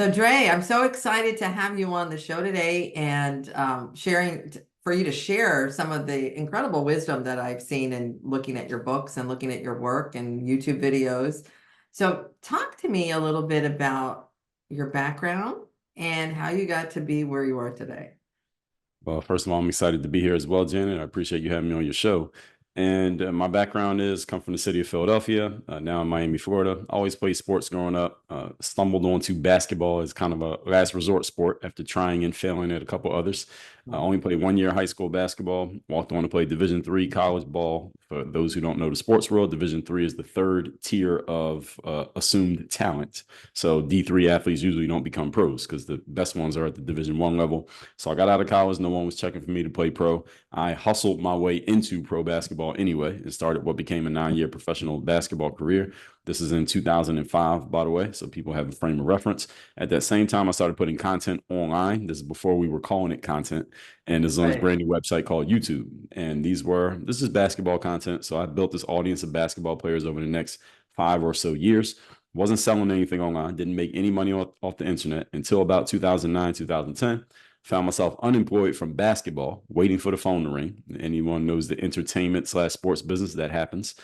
So, Dre, I'm so excited to have you on the show today and for you to share some of the incredible wisdom that I've seen in looking at your books and looking at your work and YouTube videos. So, talk to me a little bit about your background and how you got to be where you are today. Well, first of all, I'm excited to be here as well, Janet. I appreciate you having me on your show. And my background is come from the city of Philadelphia, now in Miami, Florida. Always played sports growing up. Stumbled onto basketball as kind of a last resort sport after trying and failing at a couple others. I only played 1 year high school basketball. Walked on to play Division III college ball. For those who don't know the sports world, Division III is the third tier of assumed talent. So D3 athletes usually don't become pros because the best ones are at the Division I level. So I got out of college. No one was checking for me to play pro. I hustled my way into pro basketball anyway and started what became a 9 year professional basketball career. This is in 2005, by the way, so people have a frame of reference. At that same time, I started putting content online. This is before we were calling it content. And this is on this Right. brand new website called YouTube. And this is basketball content. So I built this audience of basketball players over the next 5 or so years. Wasn't selling anything online, didn't make any money off the internet until about 2009, 2010. Found myself unemployed from basketball, waiting for the phone to ring. Anyone knows the entertainment/sports business that happens.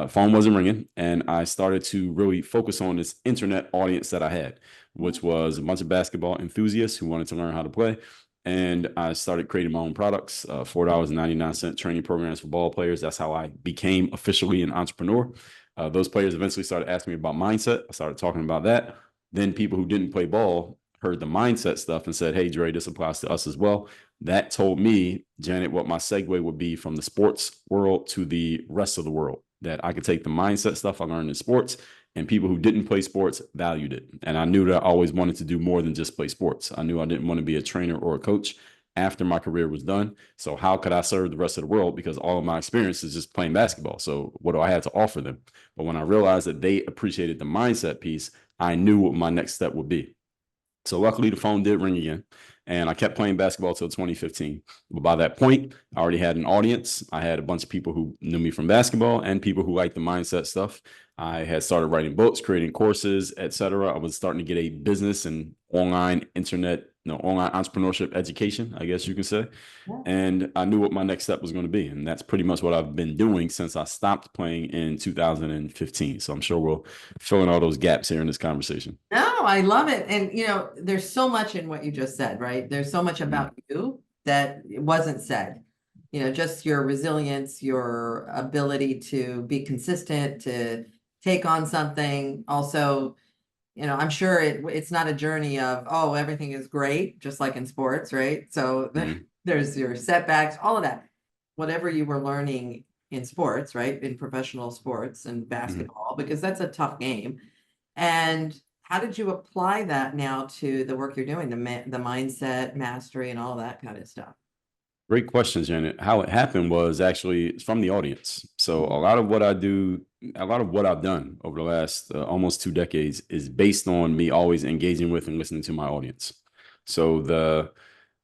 Phone wasn't ringing, and I started to really focus on this internet audience that I had, which was a bunch of basketball enthusiasts who wanted to learn how to play. And I started creating my own products, $4.99 training programs for ball players. That's how I became officially an entrepreneur. Those players eventually started asking me about mindset. I started talking about that. Then people who didn't play ball heard the mindset stuff and said, "Hey, Dre, this applies to us as well." That told me, Janet, what my segue would be from the sports world to the rest of the world, that I could take the mindset stuff I learned in sports, and people who didn't play sports valued it. And I knew that I always wanted to do more than just play sports. I knew I didn't want to be a trainer or a coach after my career was done. So how could I serve the rest of the world? Because all of my experience is just playing basketball. So what do I have to offer them? But when I realized that they appreciated the mindset piece, I knew what my next step would be. So luckily the phone did ring again, and I kept playing basketball till 2015. But by that point, I already had an audience. I had a bunch of people who knew me from basketball and people who liked the mindset stuff. I had started writing books, creating courses, etc. I was starting to get a business and online internet, online entrepreneurship education, I guess you can say. Yeah. And I knew what my next step was going to be. And that's pretty much what I've been doing since I stopped playing in 2015. So I'm sure we'll fill in all those gaps here in this conversation. No, I love it. And, there's so much in what you just said, right? There's so much Mhm. about you that it wasn't said. Just your resilience, your ability to be consistent, to take on something. Also, I'm sure it's not a journey of, oh, everything is great, just like in sports, right? So Mhm. there's your setbacks, all of that. Whatever you were learning in sports, right? In professional sports and Mhm. basketball, because that's a tough game. And how did you apply that now to the work you're doing, the mindset, mastery, and all that kind of stuff? Great question, Janet. How it happened was actually from the audience. So a lot of what I do, a lot of what I've done over the last almost 2 decades is based on me always engaging with and listening to my audience. So the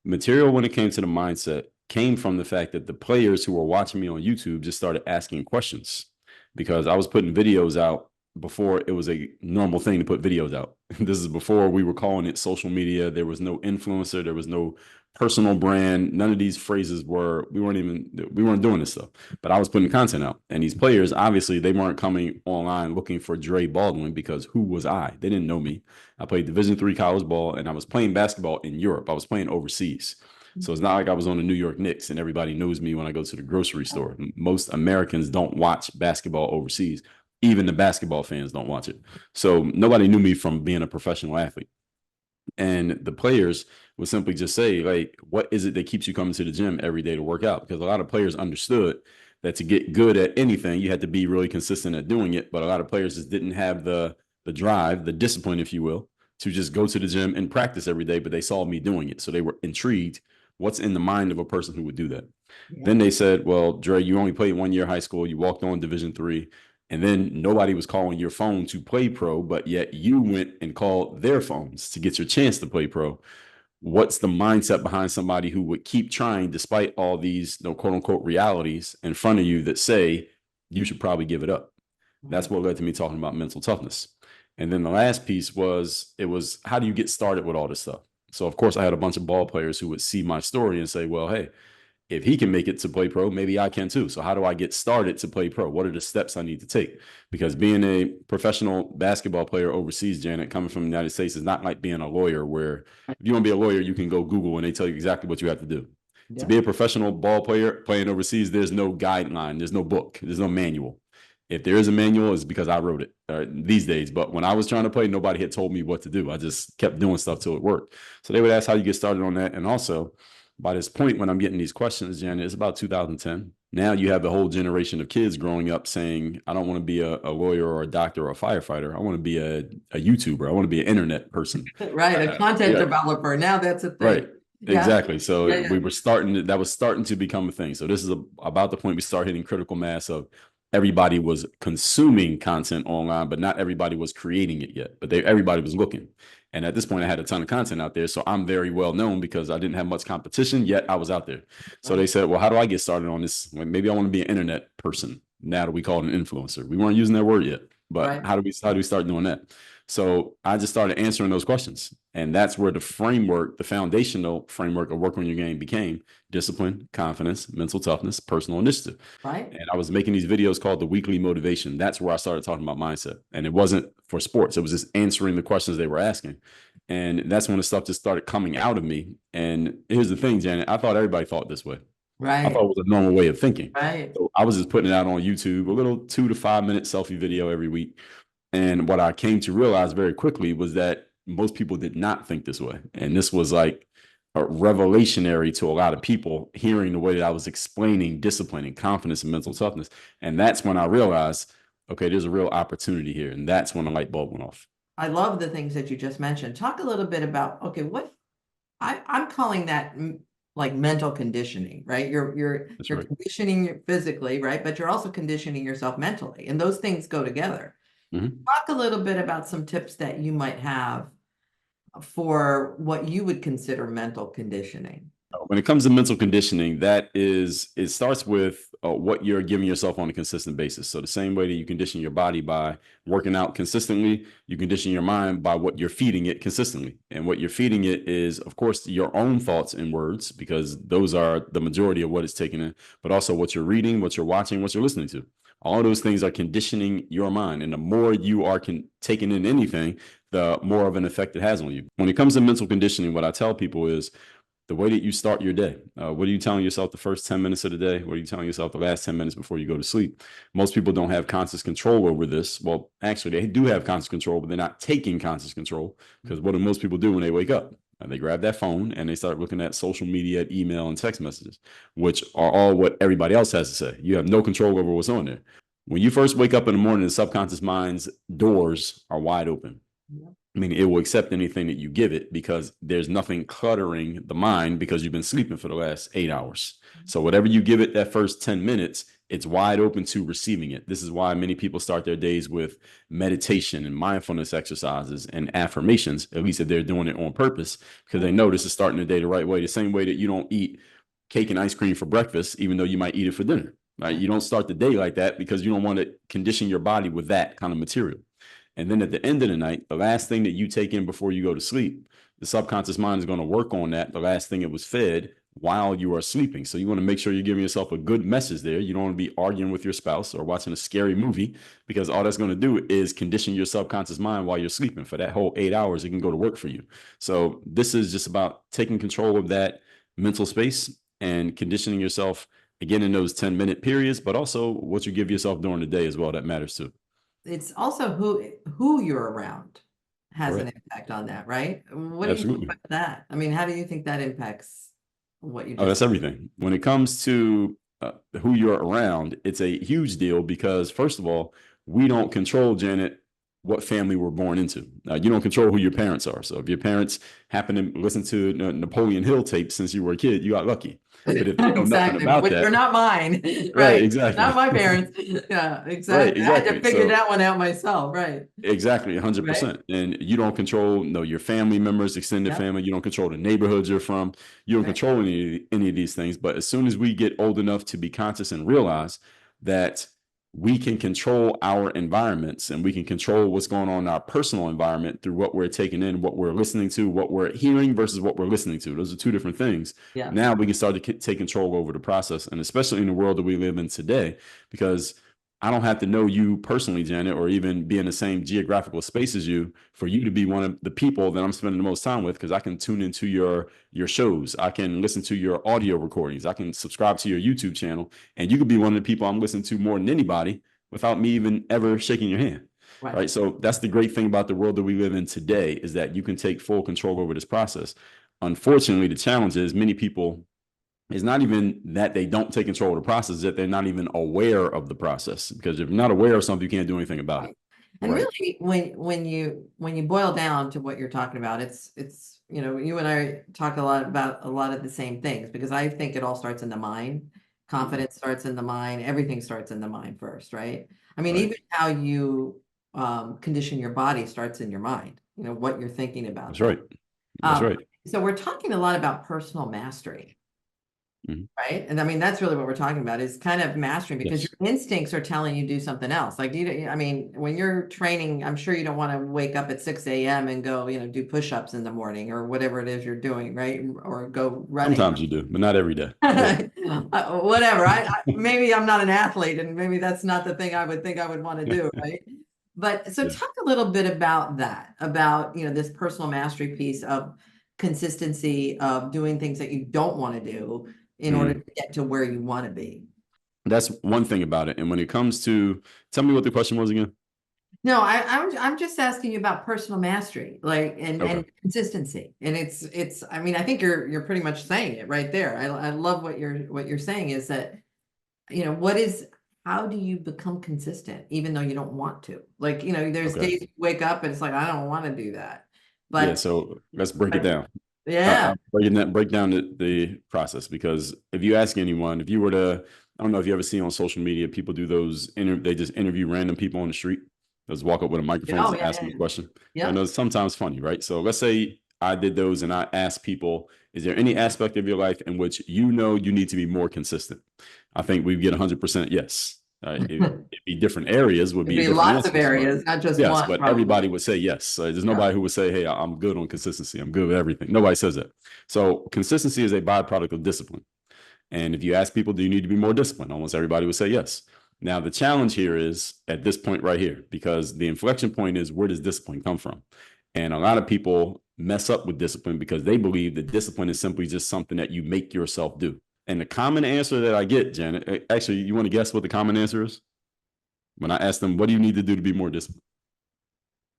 material when it came to the mindset came from the fact that the players who were watching me on YouTube just started asking questions because I was putting videos out before it was a normal thing to put videos out. This is before we were calling it social media. There was no influencer, there was no personal brand. None of these phrases we weren't doing this stuff. But I was putting content out. And these players, obviously, they weren't coming online looking for Dre Baldwin because who was I? They didn't know me. I played Division III college ball and I was playing basketball in Europe. I was playing overseas. So it's not like I was on the New York Knicks and everybody knows me when I go to the grocery store. Most Americans don't watch basketball overseas. Even the basketball fans don't watch it. So nobody knew me from being a professional athlete. And the players would simply just say, like, what is it that keeps you coming to the gym every day to work out? Because a lot of players understood that to get good at anything, you had to be really consistent at doing it. But a lot of players just didn't have the drive, the discipline, if you will, to just go to the gym and practice every day. But they saw me doing it. So they were intrigued. What's in the mind of a person who would do that? Yeah. Then they said, well, Dre, you only played 1 year high school. You walked on Division III. And then nobody was calling your phone to play pro, but yet you went and called their phones to get your chance to play pro. What's the mindset behind somebody who would keep trying despite all these, quote unquote, realities in front of you that say you should probably give it up? That's Right. what led to me talking about mental toughness. And then the last piece was, it was, how do you get started with all this stuff? So of course I had a bunch of ball players who would see my story and say, well, hey, if he can make it to play pro, maybe I can too. So how do I get started to play pro? What are the steps I need to take? Because being a professional basketball player overseas, Janet, coming from the United States, is not like being a lawyer where if you want to be a lawyer, you can go Google and they tell you exactly what you have to do. To Yeah. be a professional ball player playing overseas, there's no guideline, there's no book, there's no manual. If there is a manual, it's because I wrote it these days. But when I was trying to play, nobody had told me what to do. I just kept doing stuff till it worked. So they would ask how you get started on that. And also, by this point, when I'm getting these questions, Janet, it's about 2010. Now you have the whole generation of kids growing up saying, I don't want to be a lawyer or a doctor or a firefighter. I want to be a YouTuber. I want to be an internet person. Right. A content Yeah, developer. Now that's a thing. right. Yeah. Exactly. So Yeah. we were starting to, that was starting to become a thing. So this is about the point we start hitting critical mass of everybody was consuming content online, but not everybody was creating it yet. But everybody was looking. And at this point, I had a ton of content out there. So I'm very well known because I didn't have much competition, yet I was out there. So they said, well, how do I get started on this? Well, maybe I want to be an internet person. Now that we call it an influencer. We weren't using that word yet, but Right. how do we start doing that? So I just started answering those questions. And that's where the framework, the foundational framework of work on your game became discipline, confidence, mental toughness, personal initiative. Right. And I was making these videos called the weekly motivation. That's where I started talking about mindset. And it wasn't for sports. It was just answering the questions they were asking. And that's when the stuff just started coming out of me. And here's the thing, Janet, I thought everybody thought this way. I thought Right. it was a normal way of thinking. Right. So I was just putting it out on YouTube, a little 2 to 5 minute selfie video every week. And what I came to realize very quickly was that most people did not think this way. And this was like a revelationary to a lot of people hearing the way that I was explaining discipline and confidence and mental toughness. And that's when I realized, okay, there's a real opportunity here. And that's when the light bulb went off. I love the things that you just mentioned. Talk a little bit about, okay, what I'm calling that like mental conditioning, right? You're Right. conditioning physically, right? But you're also conditioning yourself mentally, and those things go together. Mm-hmm. Talk a little bit about some tips that you might have for what you would consider mental conditioning. When it comes to mental conditioning, it starts with what you're giving yourself on a consistent basis. So the same way that you condition your body by working out consistently, you condition your mind by what you're feeding it consistently. And what you're feeding it is, of course, your own thoughts and words, because those are the majority of what it's taking in, but also what you're reading, what you're watching, what you're listening to. All of those things are conditioning your mind. And the more you are taking in anything, the more of an effect it has on you. When it comes to mental conditioning, what I tell people is, the way that you start your day. What are you telling yourself the first 10 minutes of the day? What are you telling yourself the last 10 minutes before you go to sleep? Most people don't have conscious control over this. Well, actually, they do have conscious control, but they're not taking conscious control, because what do most people do when they wake up? They grab that phone and they start looking at social media, email, and text messages, which are all what everybody else has to say. You have no control over what's on there. When you first wake up in the morning, the subconscious mind's doors are wide open. I mean, it will accept anything that you give it because there's nothing cluttering the mind because you've been sleeping for the last 8 hours. So whatever you give it that first 10 minutes, it's wide open to receiving it. This is why many people start their days with meditation and mindfulness exercises and affirmations, at least if they're doing it on purpose, because they know this is starting the day the right way. The same way that you don't eat cake and ice cream for breakfast, even though you might eat it for dinner, right? You don't start the day like that because you don't want to condition your body with that kind of material. And then at the end of the night, the last thing that you take in before you go to sleep, the subconscious mind is going to work on that, the last thing it was fed while you are sleeping. So you want to make sure you're giving yourself a good message there. You don't want to be arguing with your spouse or watching a scary movie, because all that's going to do is condition your subconscious mind while you're sleeping. For that whole 8 hours, it can go to work for you. So this is just about taking control of that mental space and conditioning yourself again in those 10-minute periods, but also what you give yourself during the day as well. That matters too. It's also who you're around has an Correct. impact on that, right? What do you think Absolutely. about that? I mean, how do you think that impacts what you Oh, just that's everything. When it comes to who you're around, it's a huge deal because, first of all, we don't control, Janet, what family we're born into. You don't control who your parents are. So if your parents happen to listen to Napoleon Hill tapes since you were a kid, you got lucky. But if they know nothing exactly, about which that, they're not mine, right, right? Not exactly. my parents. Yeah, Right, exactly. I had to exactly. figure So that one out myself, right? exactly, Right? 100%. And you don't control your family members, extended Yep. family. You don't control the neighborhoods you're from. You don't Right. control any of these things. But as soon as we get old enough to be conscious and realize that we can control our environments, and we can control what's going on in our personal environment through what we're taking in, what we're listening to, what we're hearing versus what we're listening to. Those are two different things. Yeah. Now we can start to take control over the process, and especially in the world that we live in today, because I don't have to know you personally, Janet, or even be in the same geographical space as you for you to be one of the people that I'm spending the most time with, because I can tune into your shows. I can listen to your audio recordings. I can subscribe to your YouTube channel, and you could be one of the people I'm listening to more than anybody without me even ever shaking your hand. Right. So that's the great thing about the world that we live in today, is that you can take full control over this process. Unfortunately, the challenge is many people, it's not even that they don't take control of the process, that they're not even aware of the process. Because if you're not aware of something, you can't do anything about it. And really, when you boil down to what you're talking about, it's you and I talk a lot about a lot of the same things, because I think it all starts in the mind. Confidence starts in the mind. Everything starts in the mind first, right? I mean, even how you condition your body starts in your mind. What you're thinking about. That's right. That's right. So we're talking a lot about personal mastery. Right. And I mean, that's really what we're talking about, is kind of mastering, because your instincts are telling you to do something else. Like, I mean, when you're training, I'm sure you don't want to wake up at 6 a.m. and go, do push-ups in the morning or whatever it is you're doing, right? Or go running. Sometimes you do, but not every day. Whatever. Maybe I'm not an athlete, and maybe that's not the thing I would think I would want to do, right? But so talk a little bit about that, about, this personal mastery piece of consistency, of doing things that you don't want to do in order to get to where you want to be. That's one thing about it. And when it comes to, tell me what the question was again. No, I'm just asking you about personal mastery, like, and consistency. And it's, I mean, I think you're pretty much saying it right there. I love what you're saying, is that, how do you become consistent even though you don't want to? Like, there's days you wake up and it's like, I don't want to do that. But yeah, so let's break it down. Yeah. Break down the process, because if you ask anyone, if you were to, I don't know if you ever see on social media, people do those, they just interview random people on the street. They'll just walk up with a microphone and ask them a question. I know it's sometimes funny, right? So let's say I did those and I asked people, is there any aspect of your life in which you need to be more consistent? I think we'd get 100% yes. It'd be different areas, would be lots of areas, not just yes, one. but Probably. Everybody would say yes. There's nobody who would say, hey, I'm good on consistency. I'm good with everything. Nobody says that. So consistency is a byproduct of discipline. And if you ask people, do you need to be more disciplined? Almost everybody would say yes. Now, the challenge here is at this point right here, because the inflection point is, where does discipline come from? And a lot of people mess up with discipline because they believe that discipline is simply just something that you make yourself do. And the common answer that I get, Janet, actually, you want to guess what the common answer is? When I ask them, what do you need to do to be more disciplined?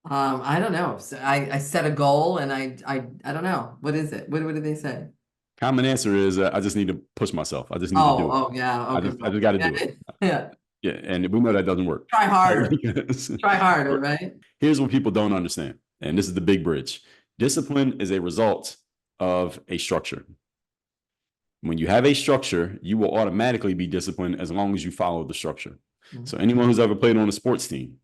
I don't know. So I set a goal, and I don't know. What is it? What do they say? Common answer is, I just need to push myself. I just need to do it. Oh, yeah. Okay. I just got to do it. Yeah. Yeah. And we know that doesn't work. Try harder. Try harder, right? Here's what people don't understand. And this is the big bridge. Discipline is a result of a structure. When you have a structure, you will automatically be disciplined as long as you follow the structure. So anyone who's ever played on a sports team,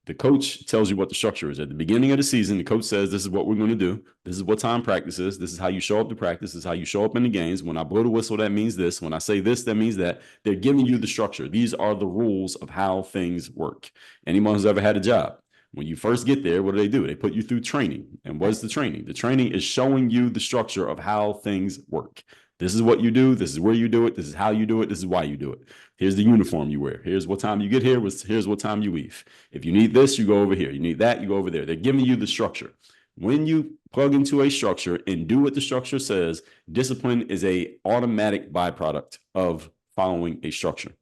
the coach tells you what the structure is. At the beginning of the season, the coach says, this is what we're going to do. This is what time practice is. This is how you show up to practice. This is how you show up in the games. When I blow the whistle, that means this. When I say this, that means that. They're giving you the structure. These are the rules of how things work. Anyone who's ever had a job, when you first get there, what do? They put you through training. And what is the training? The training is showing you the structure of how things work. This is what you do. This is where you do it. This is how you do it. This is why you do it. Here's the uniform you wear. Here's what time you get here. Here's what time you leave. If you need this, you go over here. You need that, you go over there. They're giving you the structure. When you plug into a structure and do what the structure says, discipline is a automatic byproduct of following a structure.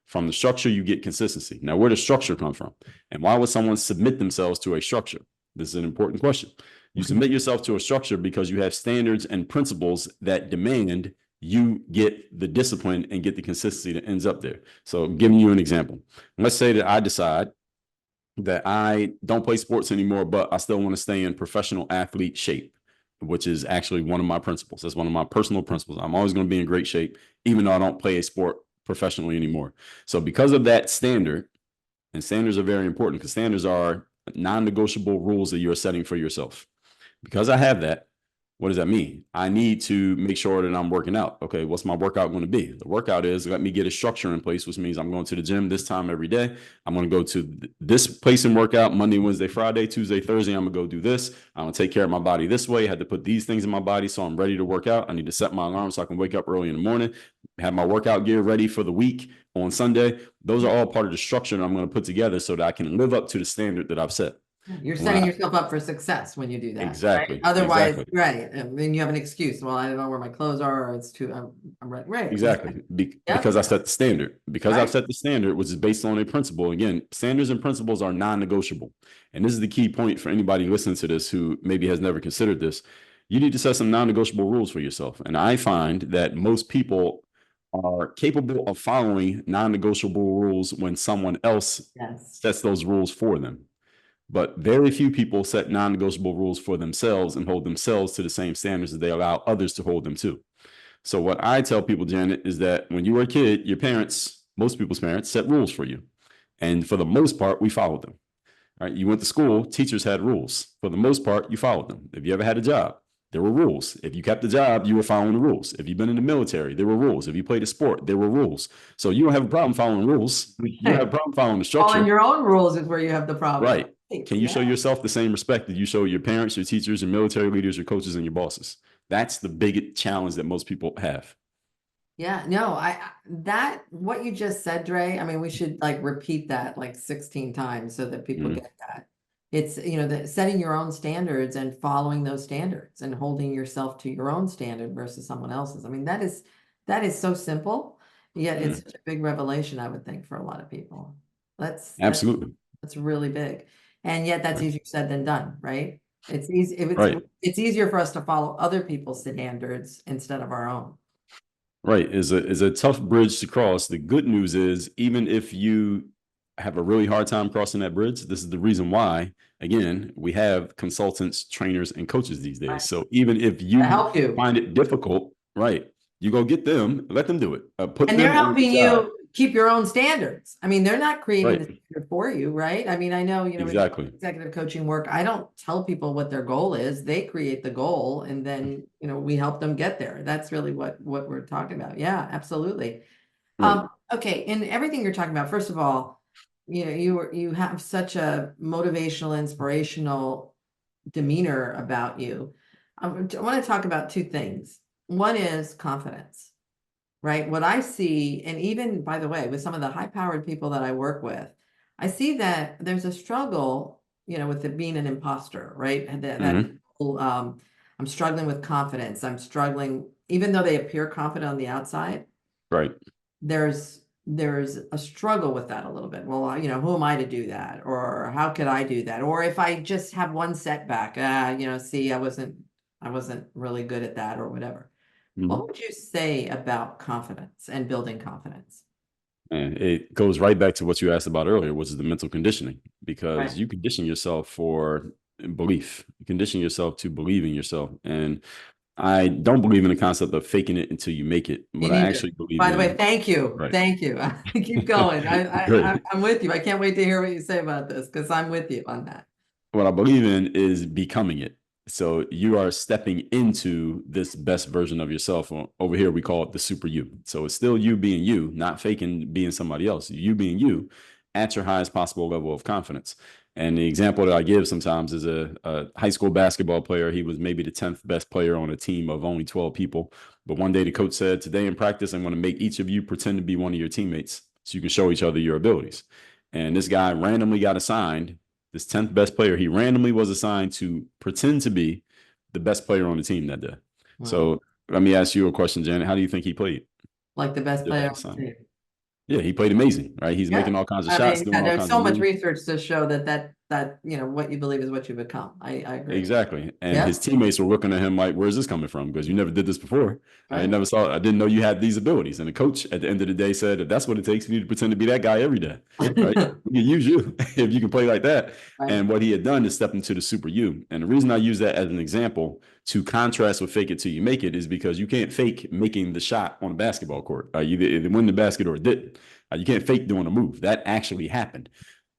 From the structure, you get consistency. Now, where does structure come from? And why would someone submit themselves to a structure? This is an important question. You submit yourself to a structure because you have standards and principles that demand you get the discipline and get the consistency that ends up there. So giving you an example, let's say that I decide that I don't play sports anymore, but I still want to stay in professional athlete shape, which is actually one of my principles. That's one of my personal principles. I'm always going to be in great shape, even though I don't play a sport professionally anymore. So because of that standard, and standards are very important because standards are non-negotiable rules that you're setting for yourself. Because I have that, What does that mean? I need to make sure that I'm working out. Okay, what's my workout going to be? The workout is, let me get a structure in place, which means I'm going to the gym this time every day. I'm going to go to this place and work out Monday, Wednesday, Friday, Tuesday, Thursday. I'm going to go do this. I'm going to take care of my body this way. I had to put these things in my body so I'm ready to work out. I need to set my alarm so I can wake up early in the morning, have my workout gear ready for the week on Sunday. Those are all part of the structure that I'm going to put together so that I can live up to the standard that I've set. You're setting yourself up for success when you do that, right? Exactly. Otherwise, Exactly. right, I mean, you have an excuse. Well, I don't know where my clothes are, or it's too, I'm right, right. Exactly. Yep, Because I set the standard. Because I've right, set the standard, which is based on a principle. Again, standards and principles are non-negotiable. And this is the key point for anybody listening to this who maybe has never considered this. You need to set some non-negotiable rules for yourself. And I find that most people are capable of following non-negotiable rules when someone else yes. sets those rules for them. But very few people set non-negotiable rules for themselves and hold themselves to the same standards that they allow others to hold them to. So what I tell people, Janet, is that when you were a kid, your parents, most people's parents, set rules for you. And for the most part, we followed them. All right. You went to school, teachers had rules. For the most part, you followed them. If you ever had a job, there were rules. If you kept a job, you were following the rules. If you've been in the military, there were rules. If you played a sport, there were rules. So you don't have a problem following rules. You have a problem following the Following structure. your own rules is where you have the problem. Right. Can you show yourself the same respect that you show your parents, your teachers, your military leaders, your coaches, and your bosses? That's the big challenge that most people have. Yeah, no, that what you just said, Dre, I mean, we should like repeat that like 16 times so that people get that. It's, you know, the setting your own standards and following those standards and holding yourself to your own standard versus someone else's. I mean, that is so simple, yet it's such a big revelation, I would think, for a lot of people. Absolutely. That's really big. And yet that's easier said than done, right? It's easy, Right. it's easier for us to follow other people's standards instead of our own. Right. Is a tough bridge to cross. The good news is, even if you have a really hard time crossing that bridge, this is the reason why, again, we have consultants, trainers, and coaches these days. Right. So even if To you help you. find it difficult, right, you go get them, let them do it. Put And them they're on the helping job. you keep your own standards. I mean, they're not creating the Right. standard for you, right? I mean, I know, you know, in Exactly. executive coaching work, I don't tell people what their goal is. They create the goal and then, you know, we help them get there. That's really what we're talking about. Yeah, absolutely. Right. Okay, in everything you're talking about, first of all, you know, you have such a motivational, inspirational demeanor about you. I want to talk about two things. One is confidence. Right? What I see, and even by the way, with some of the high-powered people that I work with, I see that there's a struggle, you know, with it being an imposter, right? And that I'm struggling with confidence. I'm struggling, even though they appear confident on the outside, Right. there's a struggle with that a little bit. Well, you know, who am I to do that? Or how could I do that? Or if I just have one setback, you know, see, I wasn't really good at that or whatever. What would you say about confidence and building confidence? And it goes right back to what you asked about earlier, which is the mental conditioning, because Right. you condition yourself for belief. You condition yourself to believe in yourself. And I don't believe in the concept of faking it until you make it. Me What I neither. actually believe By the way, in, thank you. right? Thank you. Keep going. Great. I'm with you. I can't wait to hear what you say about this because I'm with you on that. What I believe in is becoming it. So you are stepping into this best version of yourself. Over here, we call it the super you. So it's still you being you, not faking being somebody else. You being you at your highest possible level of confidence. And the example that I give sometimes is a high school basketball player. He was maybe the 10th best player on a team of only 12 people. But one day the coach said, today in practice, I'm going to make each of you pretend to be one of your teammates so you can show each other your abilities. And this guy randomly got assigned, this 10th best player, he randomly was assigned to pretend to be the best player on the team that day. Wow. So let me ask you a question, Janet. How do you think he played? Like the best player on the team. Yeah, he played amazing, right? He's making all kinds of shots, doing all there's kinds so of much moves. research to show that you know what you believe is what you become. I agree. Exactly. And his teammates were looking at him like, where's this coming from? Because you never did this before. I never saw it. I didn't know you had these abilities. And the coach at the end of the day said, if that's what it takes, you need to pretend to be that guy every day. Right? We can use you if you can play like that. Right. And what he had done is step into the super you. And the reason I use that as an example to contrast with fake it till you make it is because you can't fake making the shot on a basketball court. You either win the basket or it didn't. You can't fake doing a move. That actually happened.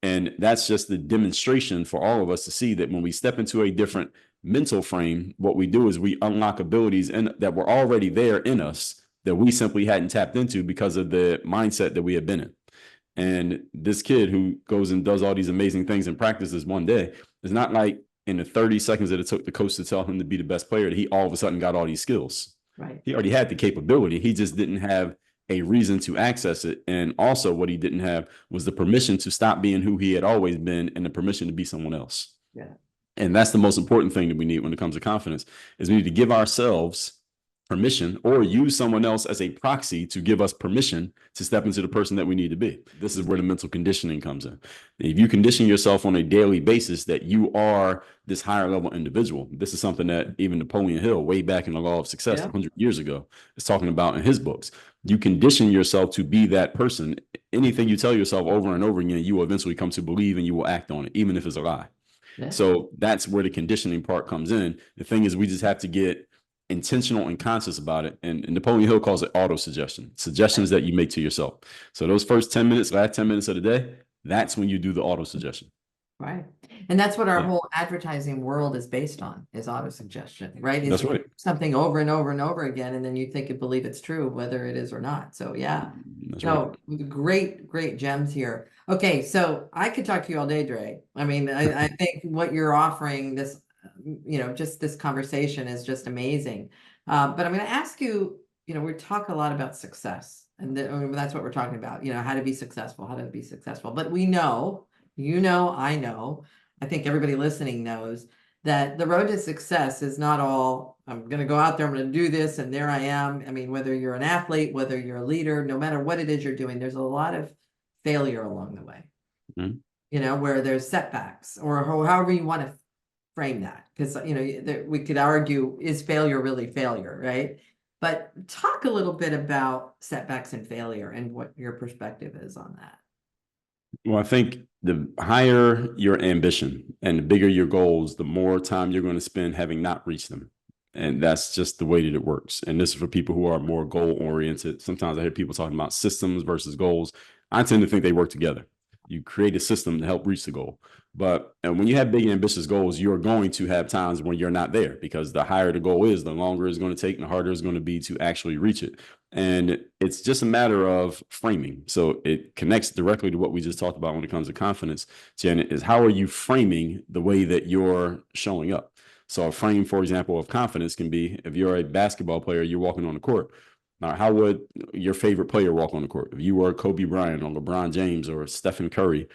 And that's just the demonstration for all of us to see that when we step into a different mental frame, what we do is we unlock abilities that were already there in us that we simply hadn't tapped into because of the mindset that we had been in. And this kid who goes and does all these amazing things and practices one day, it's not like in the 30 seconds that it took the coach to tell him to be the best player that he all of a sudden got all these skills. Right. He already had the capability. He just didn't have a reason to access it. And also what he didn't have was the permission to stop being who he had always been and the permission to be someone else. Yeah. And that's the most important thing that we need when it comes to confidence is we need to give ourselves permission or use someone else as a proxy to give us permission to step into the person that we need to be. This is where the mental conditioning comes in. If you condition yourself on a daily basis that you are this higher level individual, this is something that even Napoleon Hill, way back in the Law of Success 100 years ago, is talking about in his books. You condition yourself to be that person. Anything you tell yourself over and over again, you will eventually come to believe and you will act on it, even if it's a lie. Yeah. So that's where the conditioning part comes in. The thing is, we just have to get intentional and conscious about it. And Napoleon Hill calls it auto-suggestion, suggestions that you make to yourself. So those first 10 minutes, last 10 minutes of the day, that's when you do the auto-suggestion. Right. And that's what our whole advertising world is based on, is auto-suggestion, right? That's right. Something over and over and over again, and then you think and believe it's true, whether it is or not. So yeah. That's right. Great gems here. Okay, so I could talk to you all day, Dre. I mean, I think what you're offering this, just this conversation is just amazing. But I'm going to ask you, we talk a lot about success, and that's what we're talking about, how to be successful, But we know, I know, I think everybody listening knows that the road to success is not all, I'm going to go out there, I'm going to do this, and there I am. I mean, whether you're an athlete, whether you're a leader, no matter what it is you're doing, there's a lot of failure along the way, where there's setbacks or however you want to frame that. Because, we could argue, is failure really failure, right? But talk a little bit about setbacks and failure and what your perspective is on that. Well, I think the higher your ambition and the bigger your goals, the more time you're going to spend having not reached them. And that's just the way that it works. And this is for people who are more goal oriented. Sometimes I hear people talking about systems versus goals. I tend to think they work together. You create a system to help reach the goal. But when you have big ambitious goals, you're going to have times when you're not there, because the higher the goal is, the longer it's going to take and the harder it's going to be to actually reach it. And it's just a matter of framing. So it connects directly to what we just talked about when it comes to confidence, Janet, is how are you framing the way that you're showing up? So a frame, for example, of confidence can be, if you're a basketball player, you're walking on the court. Now, how would your favorite player walk on the court? If you were Kobe Bryant or LeBron James or Stephen Curry,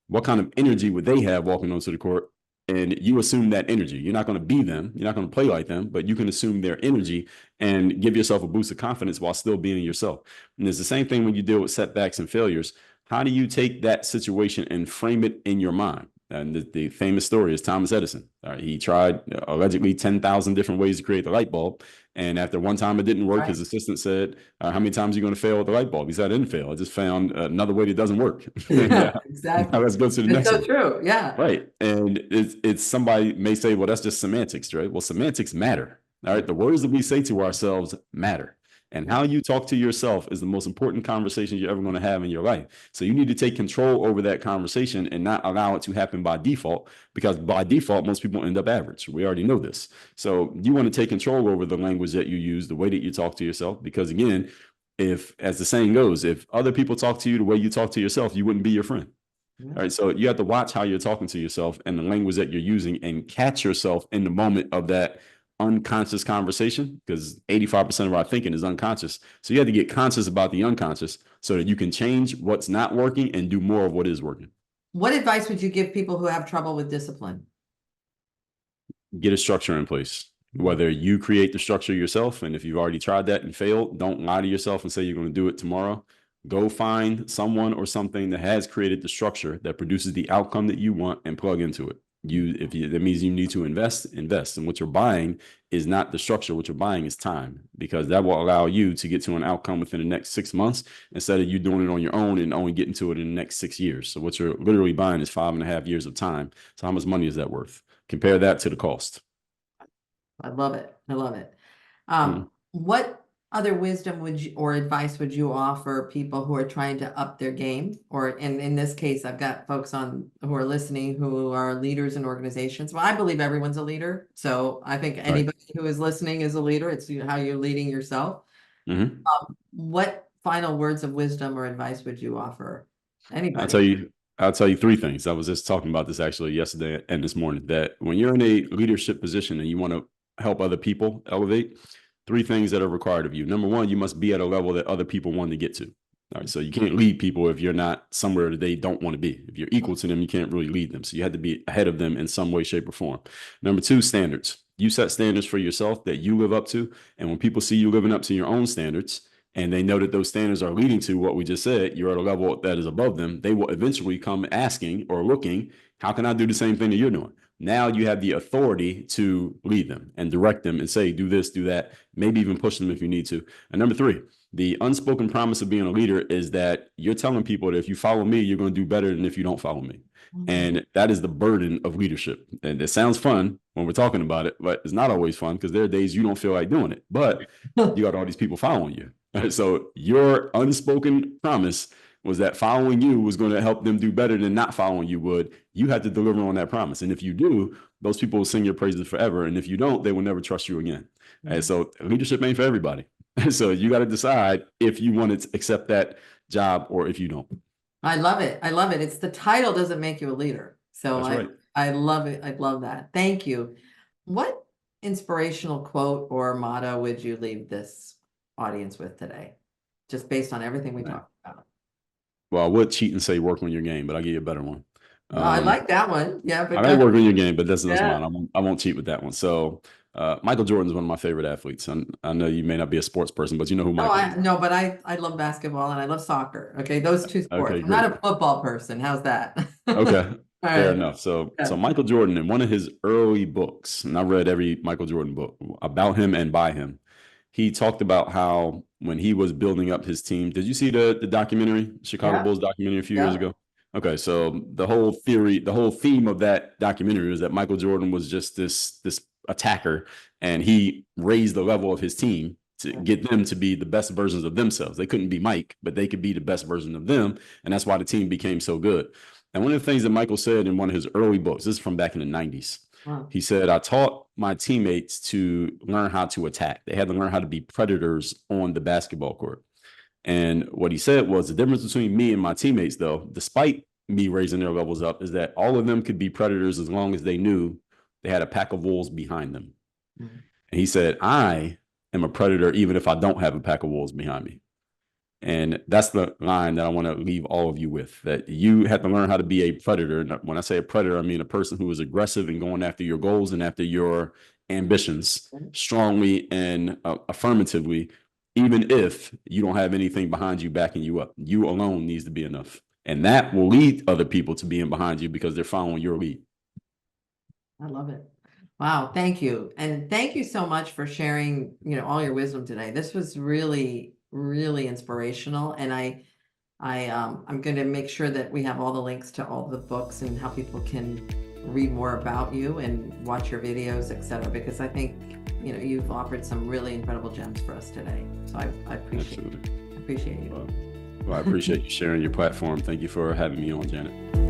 what kind of energy would they have walking onto the court? And you assume that energy. You're not going to be them. You're not going to play like them, but you can assume their energy and give yourself a boost of confidence while still being yourself. And it's the same thing when you deal with setbacks and failures. How do you take that situation and frame it in your mind? And the famous story is Thomas Edison. He tried allegedly 10,000 different ways to create the light bulb. And after one time it didn't work, his assistant said, how many times are you going to fail with the light bulb? He said, I didn't fail. I just found another way that doesn't work. Yeah, exactly. Now let's go to the next one. So true. Yeah. Right. And it's somebody may say, well, that's just semantics, right? Well, semantics matter. All right. The words that we say to ourselves matter. And how you talk to yourself is the most important conversation you're ever going to have in your life. So you need to take control over that conversation and not allow it to happen by default, because by default, most people end up average. We already know this. So you want to take control over the language that you use, the way that you talk to yourself, because again, if, as the saying goes, if other people talk to you the way you talk to yourself, you wouldn't be your friend. All right. So you have to watch how you're talking to yourself and the language that you're using and catch yourself in the moment of that unconscious conversation, because 85% of our thinking is unconscious. So you have to get conscious about the unconscious so that you can change what's not working and do more of what is working. What advice would you give people who have trouble with discipline? Get a structure in place. Whether you create the structure yourself, and if you've already tried that and failed, don't lie to yourself and say you're going to do it tomorrow. Go find someone or something that has created the structure that produces the outcome that you want and plug into it. That means you need to invest. And what you're buying is not the structure. What you're buying is time, because that will allow you to get to an outcome within the next 6 months instead of you doing it on your own and only getting to it in the next 6 years. So what you're literally buying is 5.5 years of time. So how much money is that worth? Compare that to the cost. I love it. I love it. What other wisdom would you, or advice would you offer people who are trying to up their game? Or in this case, I've got folks on who are listening who are leaders in organizations. Well, I believe everyone's a leader. So I think Right. anybody who is listening is a leader. It's how you're leading yourself. Hmm. What final words of wisdom or advice would you offer I'll anybody? tell you, I'll tell you three things. I was just talking about this actually yesterday and this morning, that when you're in a leadership position and you want to help other people elevate, three things that are required of you. Number one, you must be at a level that other people want to get to. All right. So you can't lead people if you're not somewhere that they don't want to be. If you're equal to them, you can't really lead them. So you have to be ahead of them in some way, shape, or form. Number two, standards. You set standards for yourself that you live up to. And when people see you living up to your own standards, and they know that those standards are leading to what we just said, you're at a level that is above them, they will eventually come asking or looking, how can I do the same thing that you're doing? Now you have the authority to lead them and direct them and say, do this, do that, maybe even push them if you need to. And number three, the unspoken promise of being a leader is that you're telling people that if you follow me, you're going to do better than if you don't follow me. And that is the burden of leadership. And it sounds fun when we're talking about it, but it's not always fun because there are days you don't feel like doing it, but you got all these people following you. So your unspoken promise was that following you was going to help them do better than not following you would. You had to deliver on that promise. And if you do, those people will sing your praises forever. And if you don't, they will never trust you again. And so leadership ain't for everybody. So you got to decide if you want to accept that job or if you don't. I love it. I love it. It's the title doesn't make you a leader. So That's right. I love it. I love that. Thank you. What inspirational quote or motto would you leave this audience with today? Just based on everything we talked about. Well, I would cheat and say work on your game, but I'll give you a better one. No, I like that one. Yeah, I but like work on your game, but that's yeah. mine. I won't cheat with that one. So Michael Jordan is one of my favorite athletes. And I know you may not be a sports person, but you know who No, Michael is. but I love basketball and I love soccer. Okay, those two sports. Okay, I'm not great. a football person. How's that? Okay, All fair right. enough. So Yeah. Michael Jordan, in one of his early books, and I read every Michael Jordan book about him and by him, he talked about how when he was building up his team, did you see the documentary, Chicago Yeah. Bulls documentary a few years Yeah. ago? Okay, so the whole theory, the whole theme of that documentary is that Michael Jordan was just this attacker, and he raised the level of his team to get them to be the best versions of themselves. They couldn't be Mike, but they could be the best version of them, and that's why the team became so good. And one of the things that Michael said in one of his early books, this is from back in the 90s, Wow. he said, I taught my teammates to learn how to attack. They had to learn how to be predators on the basketball court. And what he said was the difference between me and my teammates, though, despite me raising their levels up, is that all of them could be predators as long as they knew they had a pack of wolves behind them. Mm-hmm. And he said, I am a predator even if I don't have a pack of wolves behind me. And that's the line that I want to leave all of you with, that you have to learn how to be a predator. And when I say a predator, I mean a person who is aggressive and going after your goals and after your ambitions strongly and affirmatively, even if you don't have anything behind you backing you up. You alone needs to be enough. And that will lead other people to being behind you because they're following your lead. I love it. Wow, thank you. And thank you so much for sharing, all your wisdom today. This was really, really inspirational. And I'm going to make sure that we have all the links to all the books and how people can read more about you and watch your videos, etc. Because I think, you've offered some really incredible gems for us today. So I appreciate you. Well, I appreciate you sharing your platform. Thank you for having me on, Janet.